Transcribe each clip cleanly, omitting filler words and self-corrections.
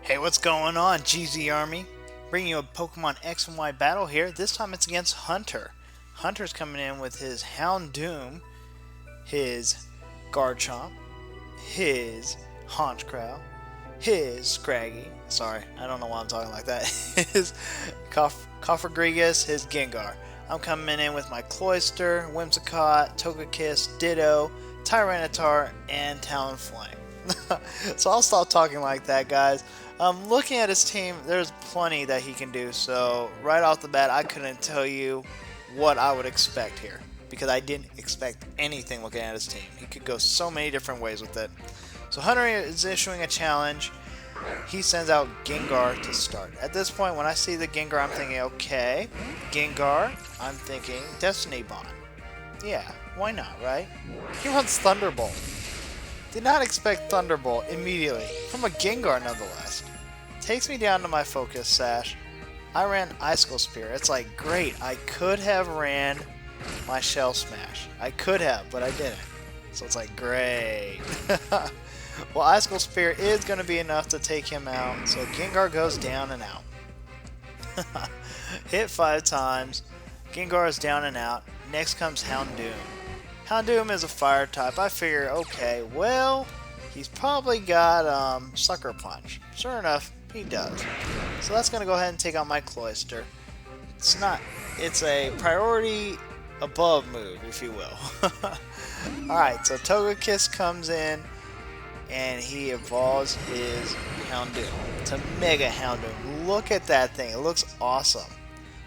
Hey, what's going on, GZ Army? Bringing you a Pokemon X and Y battle here. This time it's against Hunter. Hunter's coming in with his Houndoom, his Garchomp, his Honchkrow, his Scraggy. Sorry, I don't know why I'm talking like that. His Cofagrigus, his Gengar. I'm coming in with my Cloyster, Whimsicott, Togekiss, Ditto, Tyranitar, and Talonflame. So I'll stop talking like that, guys. Looking at his team, there's plenty that he can do. So right off the bat, I couldn't tell you what I would expect here because I didn't expect anything looking at his team. He could go so many different ways with it. So Hunter is issuing a challenge. He sends out Gengar to start. At this point, when I see the Gengar, I'm thinking, okay, Gengar, I'm thinking Destiny Bond. Yeah, why not, right? He runs Thunderbolt. Did not expect Thunderbolt immediately, from a Gengar nonetheless. Takes me down to my Focus Sash. I ran Icicle Spear. It's like, great, I could have ran my Shell Smash. I could have, but I didn't. So it's like, great. Well, Icicle Spear is going to be enough to take him out, so Gengar goes down and out. Hit 5 times. Gengar is down and out. Next comes Houndoom. Houndoom is a fire type. I figure, okay, well, he's probably got Sucker Punch. Sure enough, he does. So that's going to go ahead and take out my Cloyster. It's a priority above move, if you will. Alright, so Togekiss comes in, and he evolves his Houndoom to Mega Houndoom. Look at that thing. It looks awesome.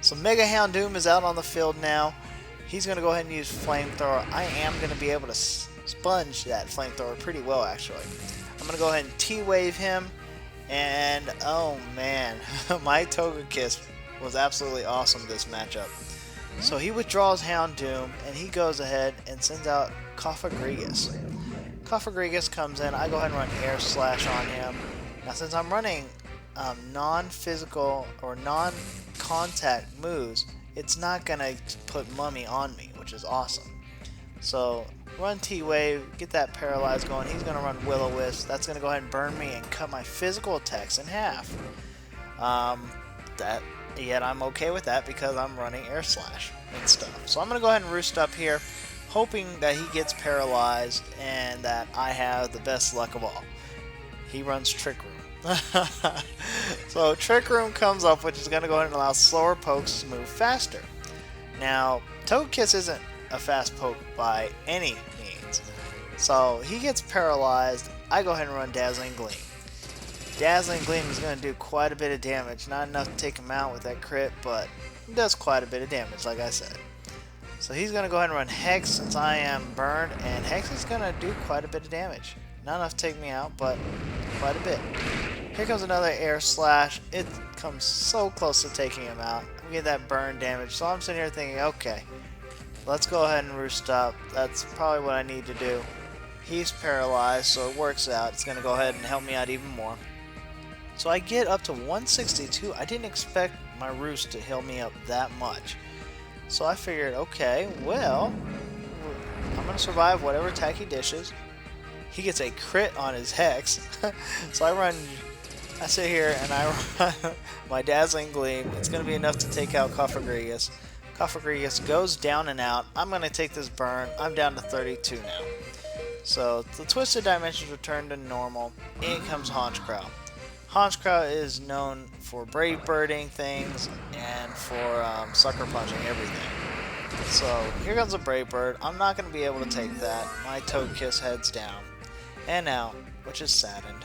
So Mega Houndoom is out on the field now. He's going to go ahead and use Flamethrower. I am going to be able to sponge that Flamethrower pretty well, actually. I'm going to go ahead and T-Wave him. And, oh man, my Togekiss was absolutely awesome this matchup. So he withdraws Houndoom, and he goes ahead and sends out Cofagrigus. Cofagrigus comes in. I go ahead and run Air Slash on him. Now, since I'm running non-physical or non-contact moves, it's not going to put Mummy on me, which is awesome. So, run T-Wave, get that Paralyze going. He's going to run Will-O-Wisp. That's going to go ahead and burn me and cut my physical attacks in half. Yet I'm okay with that because I'm running Air Slash and stuff. So I'm going to go ahead and Roost up here, hoping that he gets paralyzed and that I have the best luck of all. He runs Trick Room. So Trick Room comes up, which is going to go ahead and allow slower pokes to move faster. Now, Togekiss isn't a fast poke by any means. So he gets paralyzed. I go ahead and run Dazzling Gleam. Dazzling Gleam is going to do quite a bit of damage. Not enough to take him out with that crit, but it does quite a bit of damage, like I said. So he's going to go ahead and run Hex since I am burned, and Hex is going to do quite a bit of damage. Not enough to take me out, but quite a bit. Here comes another Air Slash. It comes so close to taking him out. We get that burn damage, so I'm sitting here thinking, okay, let's go ahead and Roost up. That's probably what I need to do. He's paralyzed, so it works out. It's going to go ahead and help me out even more. So I get up to 162. I didn't expect my Roost to heal me up that much. So I figured, okay, well, I'm going to survive whatever attack he dishes. He gets a crit on his Hex. So I sit here and I run my Dazzling Gleam. It's going to be enough to take out Cofagrigus. Cofagrigus goes down and out. I'm going to take this burn. I'm down to 32 now. So the Twisted Dimensions return to normal. In comes Honchkrow. Honchkrow is known for Brave Birding things and for Sucker Punching everything. So here comes a Brave Bird. I'm not going to be able to take that. My Togekiss heads down and out, which is saddened.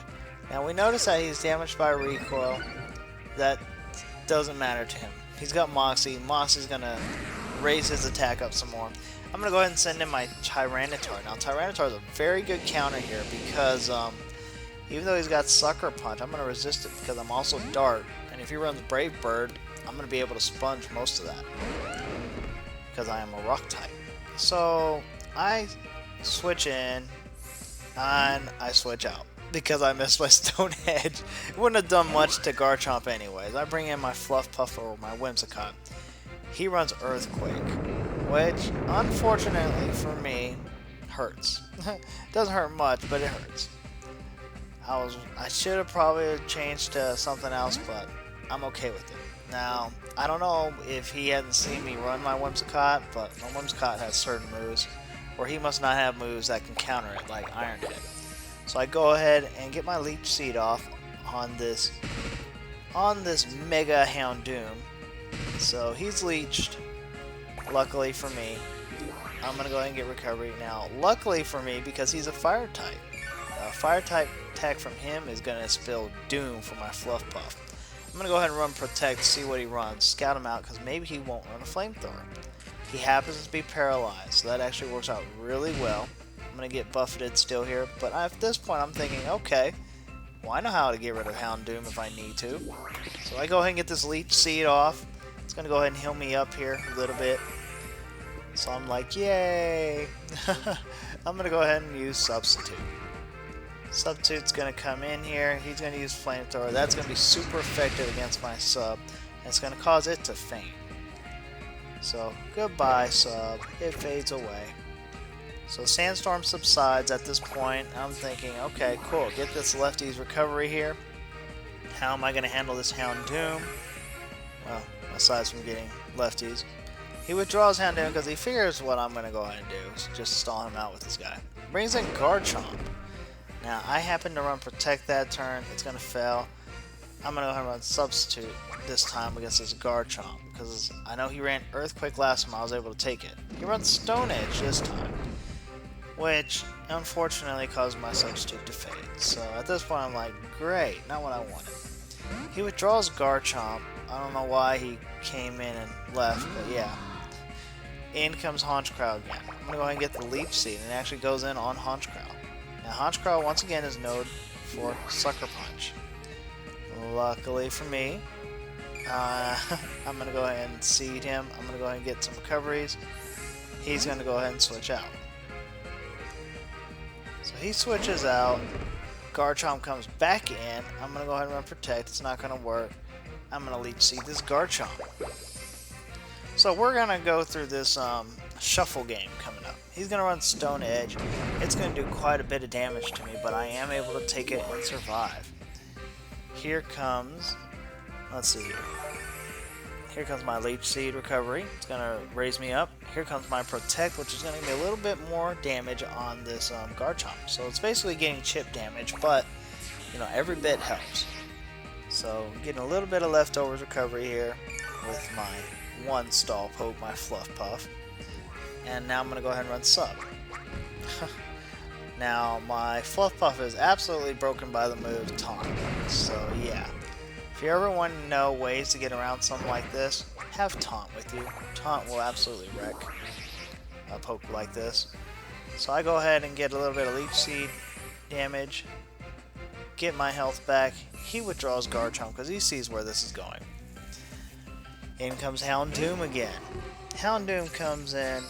Now we notice that he's damaged by recoil. That doesn't matter to him. He's got Moxie. Moxie's going to raise his attack up some more. I'm going to go ahead and send in my Tyranitar. Now Tyranitar is a very good counter here because even though he's got Sucker Punch, I'm going to resist it because I'm also Dart. And if he runs Brave Bird, I'm going to be able to sponge most of that because I am a Rock type. So I switch in and I switch out because I missed my Stone Edge. It wouldn't have done much to Garchomp anyways. I bring in my Fluff Puff or my Whimsicott. He runs Earthquake, which unfortunately for me hurts. Doesn't hurt much, but it hurts. I should have probably changed to something else, but I'm okay with it. Now, I don't know if he hadn't seen me run my Whimsicott, but my Whimsicott has certain moves, or he must not have moves that can counter it, like Iron Head. So I go ahead and get my Leech Seed off on this Mega Houndoom. So he's leeched. Luckily for me, I'm gonna go ahead and get recovery now. Luckily for me, because he's a fire type. Fire type attack from him is gonna spell doom for my Fluffpuff. I'm gonna go ahead and run Protect, see what he runs, scout him out, because maybe he won't run a Flamethrower. He happens to be paralyzed, so that actually works out really well. I'm gonna get buffeted still here, but at this point I'm thinking, okay, well, I know how to get rid of Houndoom if I need to. So I go ahead and get this Leech Seed off. It's gonna go ahead and heal me up here a little bit. So I'm like, yay! I'm gonna go ahead and use Substitute. Substitute's gonna come in here. He's gonna use Flamethrower. That's gonna be super effective against my sub. And it's gonna cause it to faint. So goodbye, sub. It fades away. So Sandstorm subsides at this point. I'm thinking, okay, cool. Get this Lefty's recovery here. How am I gonna handle this Houndoom? Well, aside from getting Lefties. He withdraws Houndoom because he figures what I'm going to go ahead and do is just stall him out with this guy. Brings in Garchomp. Now, I happen to run Protect that turn. It's going to fail. I'm going to go ahead and run Substitute this time against this Garchomp because I know he ran Earthquake last time. I was able to take it. He runs Stone Edge this time, which unfortunately caused my Substitute to fade. So at this point, I'm like, great, not what I wanted. He withdraws Garchomp. I don't know why he came in and left, but yeah. In comes Honchkrow again. I'm going to go ahead and get the Leech Seed, and it actually goes in on Honchkrow. Now, Honchkrow, once again, is known for Sucker Punch. Luckily for me, I'm going to go ahead and seed him. I'm going to go ahead and get some recoveries. He's going to go ahead and switch out. So he switches out. Garchomp comes back in. I'm going to go ahead and run Protect. It's not going to work. I'm going to Leech Seed this Garchomp. So we're going to go through this shuffle game coming up. He's going to run Stone Edge. It's going to do quite a bit of damage to me, but I am able to take it and survive. Here comes, let's see here. Here comes my Leech Seed recovery. It's going to raise me up. Here comes my Protect, which is going to give me a little bit more damage on this Garchomp. So it's basically getting chip damage, but, you know, every bit helps. So getting a little bit of leftovers recovery here with my one stall poke, my Fluffpuff. And now I'm going to go ahead and run Sub. Now my Fluffpuff is absolutely broken by the move Taunt. So yeah, if you ever want to know ways to get around something like this, have Taunt with you. Taunt will absolutely wreck a poke like this. So I go ahead and get a little bit of Leech Seed damage, get my health back. He withdraws Garchomp because he sees where this is going. In comes Houndoom again. Houndoom comes in,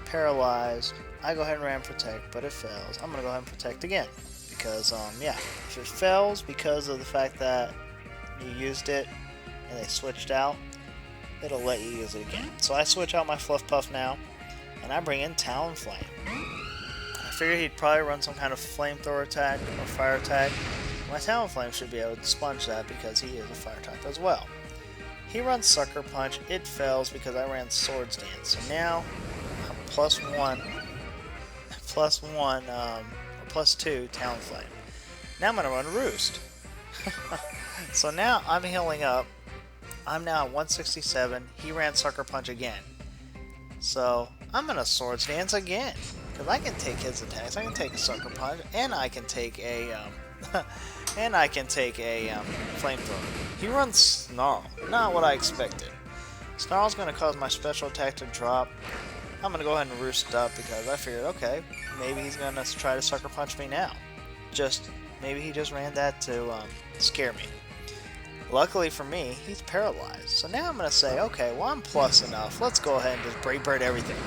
paralyzed. I go ahead and ran Protect, but it fails. I'm going to go ahead and Protect again. Because, yeah, if it fails because of the fact that you used it and they switched out, it'll let you use it again. So I switch out my Fluffpuff now, and I bring in Talonflame. I figured he'd probably run some kind of Flamethrower attack or Fire attack. My Talonflame should be able to sponge that because he is a Fire type as well. He runs Sucker Punch. It fails because I ran Swords Dance. So now I'm +2 Talonflame. Now I'm going to run Roost. So now I'm healing up. I'm now at 167. He ran Sucker Punch again. So I'm going to Swords Dance again. Because I can take his attacks. I can take a Sucker Punch. And I can take a Flamethrower. He runs Snarl. Not what I expected. Snarl's going to cause my special attack to drop. I'm going to go ahead and Roost up because I figured, okay, maybe he's going to try to Sucker Punch me now. Maybe he just ran that to scare me. Luckily for me, he's paralyzed. So now I'm going to say, okay, well, I'm plus enough. Let's go ahead and just Brave Bird everything.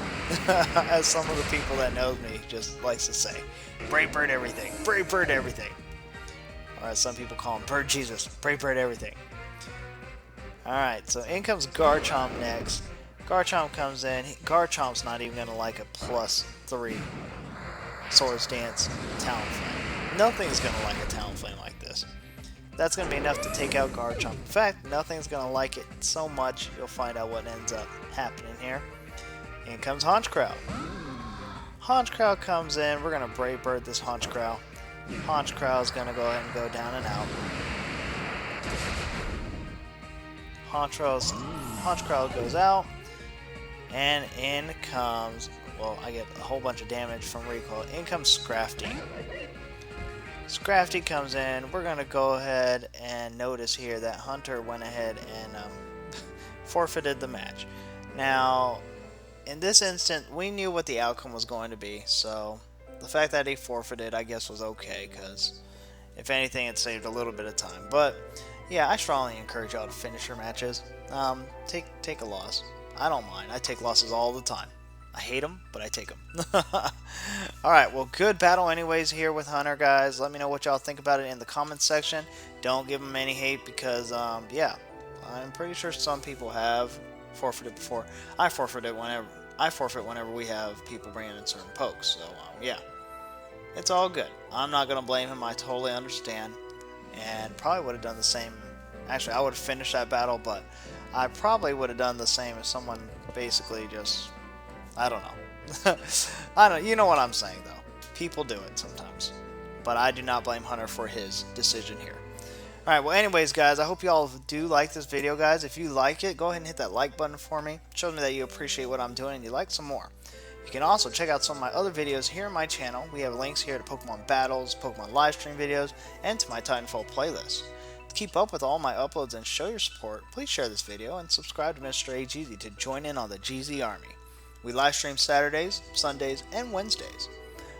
As some of the people that know me just likes to say. Brave Bird everything. Brave Bird everything. Or as some people call him, Bird Jesus. Brave Bird everything. Alright, so in comes Garchomp next. Garchomp comes in. Garchomp's not even going to like a +3 Swords Dance Talonflame. Nothing's going to like a Talonflame. that's going to be enough to take out Garchomp. In fact, nothing's going to like it so much. You'll find out what ends up happening here. In comes Honchkrow. Honchkrow comes in. We're going to Brave Bird this Honchkrow. Honchkrow is going to go ahead and go down and out. Honchkrow goes out. And in comes, well, I get a whole bunch of damage from recoil. In comes Scrafty. Scrafty comes in. We're going to go ahead and notice here that Hunter went ahead and forfeited the match. Now, in this instant, we knew what the outcome was going to be, so the fact that he forfeited, I guess, was okay, because if anything, it saved a little bit of time. But, yeah, I strongly encourage y'all to finish your matches. Take a loss. I don't mind. I take losses all the time. I hate them, but I take them. Alright, well, good battle anyways here with Hunter, guys. Let me know what y'all think about it in the comments section. Don't give him any hate because, yeah, I'm pretty sure some people have forfeited before. I forfeit whenever we have people bringing in certain pokes. So, yeah, it's all good. I'm not going to blame him. I totally understand. And probably would have done the same. Actually, I would have finished that battle, but I probably would have done the same if someone basically just... I don't know. You know what I'm saying, though. People do it sometimes. But I do not blame Hunter for his decision here. Alright, well, anyways, guys, I hope you all do like this video, guys. If you like it, go ahead and hit that like button for me. Show me that you appreciate what I'm doing and you like some more. You can also check out some of my other videos here on my channel. We have links here to Pokemon battles, Pokemon live stream videos, and to my Titanfall playlist. To keep up with all my uploads and show your support, please share this video and subscribe to MrAGeezie to join in on the Geezie Army. We live stream Saturdays, Sundays, and Wednesdays.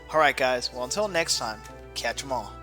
Alright guys, well until next time, catch 'em all.